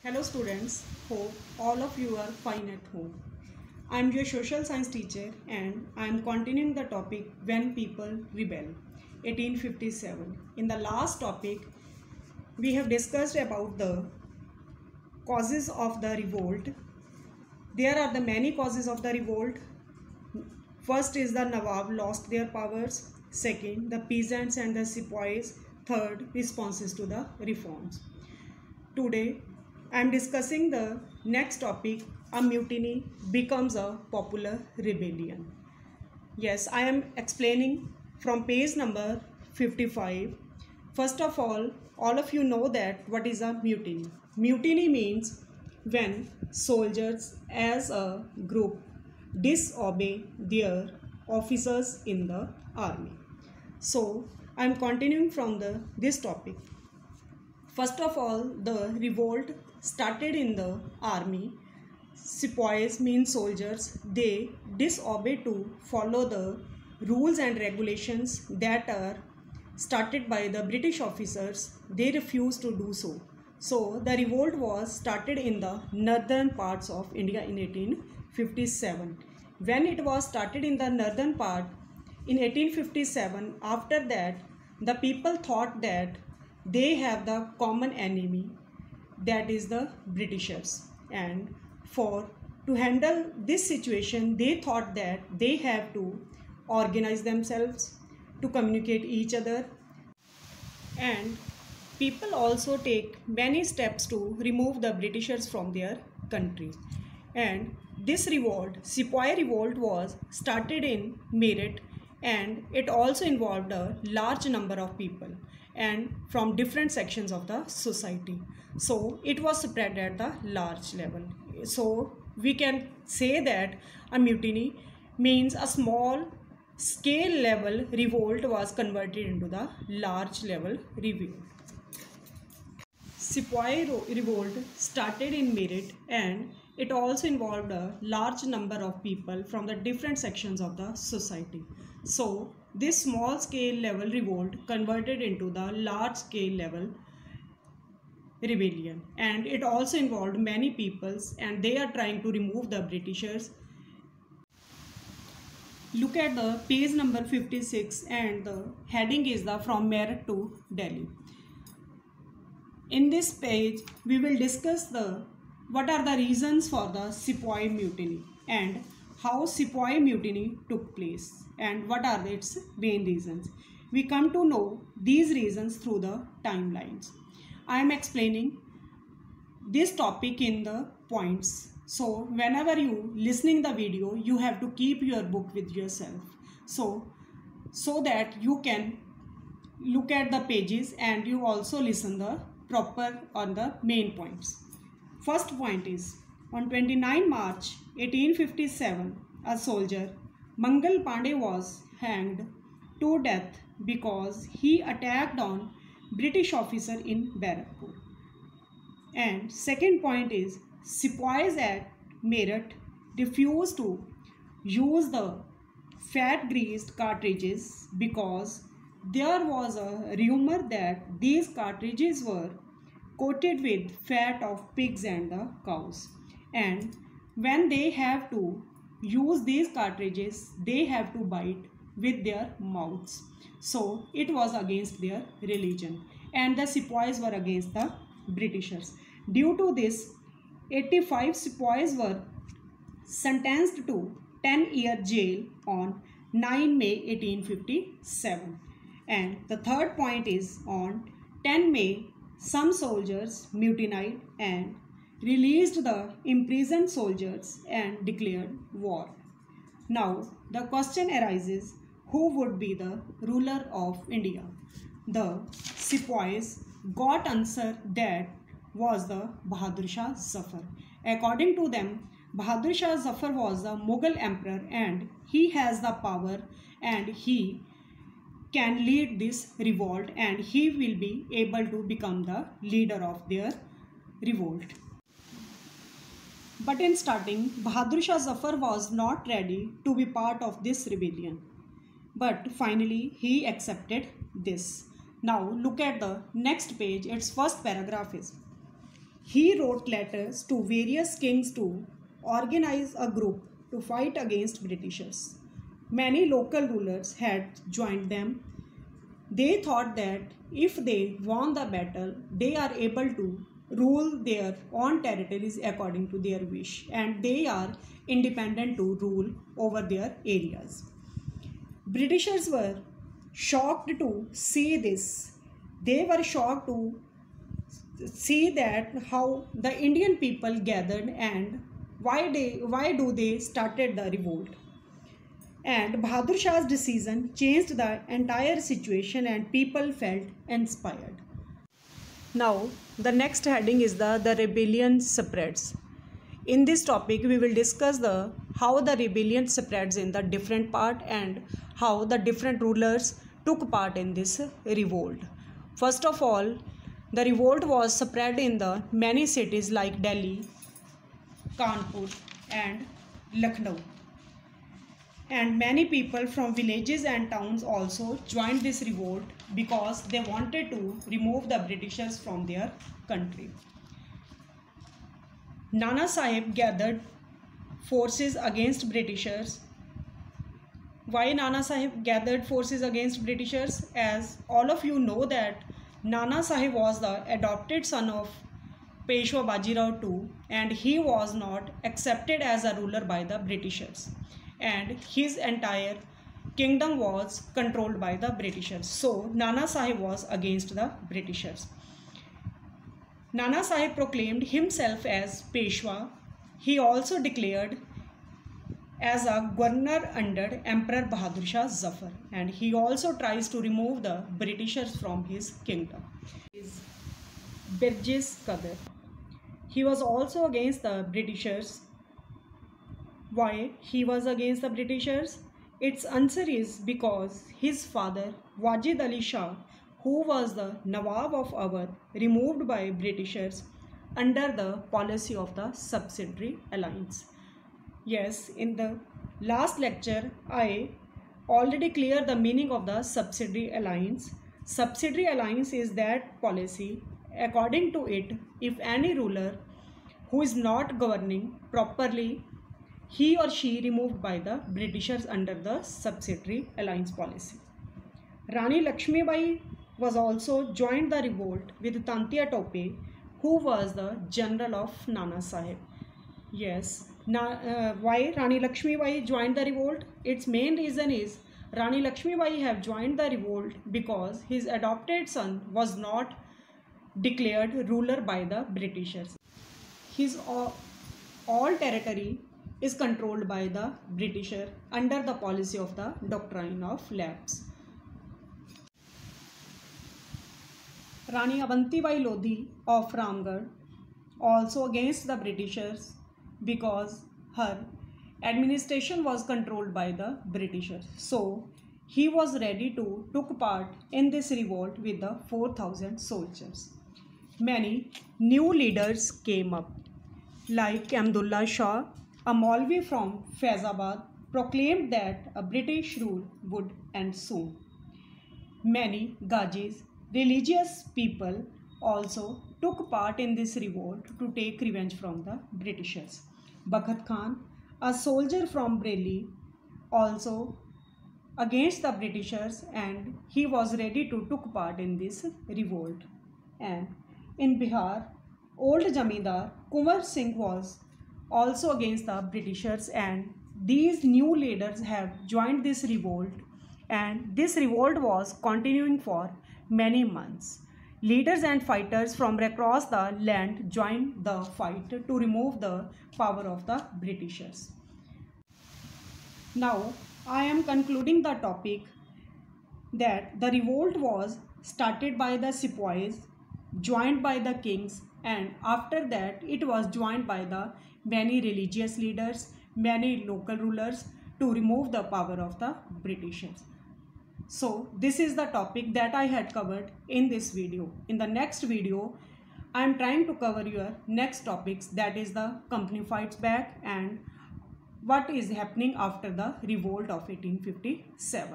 Hello students, hope all of you are fine at home. I am your social science teacher and I am continuing the topic When People Rebel, 1857. In the last topic, we have discussed about the causes of the revolt. There are the many causes of the revolt. First is the Nawab lost their powers. Second, the peasants and the sepoys. Third, responses to the reforms. Today, I am discussing the next topic, a mutiny becomes a popular rebellion. Yes, I am explaining from page number 55. First of all of you know that what is a mutiny. Mutiny means when soldiers as a group disobey their officers in the army. So, I am continuing from this topic. First of all, the revolt started in the army. Sepoys mean soldiers. They disobey to follow the rules and regulations that are started by the British officers. They refused to do so. So the revolt was started in the northern parts of India in 1857. When it was started in the northern part in 1857, after that the people thought that they have the common enemy, that is the Britishers, and to handle this situation they thought that they have to organize themselves to communicate each other, and people also take many steps to remove the Britishers from their country. And this revolt, Sepoy revolt, was started in Meerut, and it also involved a large number of people and from different sections of the society. So it was spread at the large level. So we can say that a mutiny means a small scale level revolt was converted into the large level revolt. Sepoy revolt started in Meerut, and it also involved a large number of people from the different sections of the society. So this small scale level revolt converted into the large scale level rebellion, and it also involved many peoples, and they are trying to remove the Britishers. Look at the page number 56, and the heading is the From Meerut to Delhi. In this page we will discuss what are the reasons for the Sepoy mutiny and how Sepoy mutiny took place and what are its main reasons. We come to know these reasons through the timelines. I am explaining this topic in the points. So whenever you listening the video, you have to keep your book with yourself. So that you can look at the pages and you also listen the proper on the main points. First point is, on 29 March 1857, a soldier, Mangal Pandey, was hanged to death because he attacked on British officer in Barakpur. And second point is, Sepoys at Meerut refused to use the fat greased cartridges because there was a rumor that these cartridges were coated with fat of pigs and the cows, and when they have to use these cartridges they have to bite with their mouths. So it was against their religion, and the Sepoys were against the Britishers. Due to this, 85 Sepoys were sentenced to 10-year jail on 9 May 1857. And the third point is, on 10 May, some soldiers mutinied and released the imprisoned soldiers and declared war. Now, the question arises, who would be the ruler of India? The Sepoys got answer that was the Bahadur Shah Zafar. According to them, Bahadur Shah Zafar was the Mughal emperor, and he has the power and he can lead this revolt, and he will be able to become the leader of their revolt. But in starting, Bahadur Shah Zafar was not ready to be part of this rebellion. But finally, he accepted this. Now look at the next page. Its first paragraph is, He wrote letters to various kings to organize a group to fight against Britishers. Many local rulers had joined them. They thought that if they won the battle, they are able to rule their own territories according to their wish, and they are independent to rule over their areas. Britishers were shocked to see this. They were shocked to see that how the Indian people gathered and why do they started the revolt. And Bahadur Shah's decision changed the entire situation and people felt inspired. Now, the next heading is the rebellion spreads. In this topic, we will discuss how the rebellion spreads in the different part and how the different rulers took part in this revolt. First of all, the revolt was spread in the many cities like Delhi, Kanpur and Lucknow. And many people from villages and towns also joined this revolt because they wanted to remove the Britishers from their country. Nana Sahib gathered forces against Britishers. Why Nana Sahib gathered forces against Britishers? As all of you know that Nana Sahib was the adopted son of Peshwa Bajirao II, and he was not accepted as a ruler by the Britishers, and his entire kingdom was controlled by the Britishers. So Nana Sahib was against the Britishers. Nana Sahib proclaimed himself as Peshwa. He also declared as a governor under Emperor Bahadur Shah Zafar, and he also tries to remove the Britishers from his kingdom. Birjis Qadr. He was also against the Britishers. Why he was against the Britishers? Its answer is because his father Wajid Ali Shah, who was the Nawab of Awadh, removed by Britishers under the policy of the subsidiary alliance. Yes, in the last lecture I already cleared the meaning of the subsidiary alliance. Subsidiary alliance is that policy according to it, if any ruler who is not governing properly, he or she removed by the Britishers under the subsidiary alliance policy. Rani Lakshmi Bai was also joined the revolt with Tantia Tope, who was the general of Nana Sahib. Yes, why Rani Lakshmi Bai joined the revolt? Its main reason is Rani Lakshmi Bai have joined the revolt because his adopted son was not declared ruler by the Britishers. His all territory is controlled by the Britisher under the policy of the doctrine of lapse. Rani Avanti Bai Lodhi of Ramgarh also against the Britishers because her administration was controlled by the Britishers. So he was ready to took part in this revolt with the 4,000 soldiers. Many new leaders came up, like Amdullah Shah, a Maulvi from Faizabad, proclaimed that a British rule would end soon. Many Gajis, religious people, also took part in this revolt to take revenge from the Britishers. Bakhat Khan, a soldier from Bareilly, also against the Britishers, and he was ready to took part in this revolt. And in Bihar, old Jamindar Kunwar Singh was also against the Britishers, and these new leaders have joined this revolt, and this revolt was continuing for many months. Leaders and fighters from across the land joined the fight to remove the power of the Britishers. Now I am concluding the topic that the revolt was started by the sepoys, joined by the kings, and after that it was joined by the many religious leaders, many local rulers to remove the power of the Britishers. So this is the topic that I had covered in this video. In the next video, I am trying to cover your next topics, that is the company fights back and what is happening after the revolt of 1857.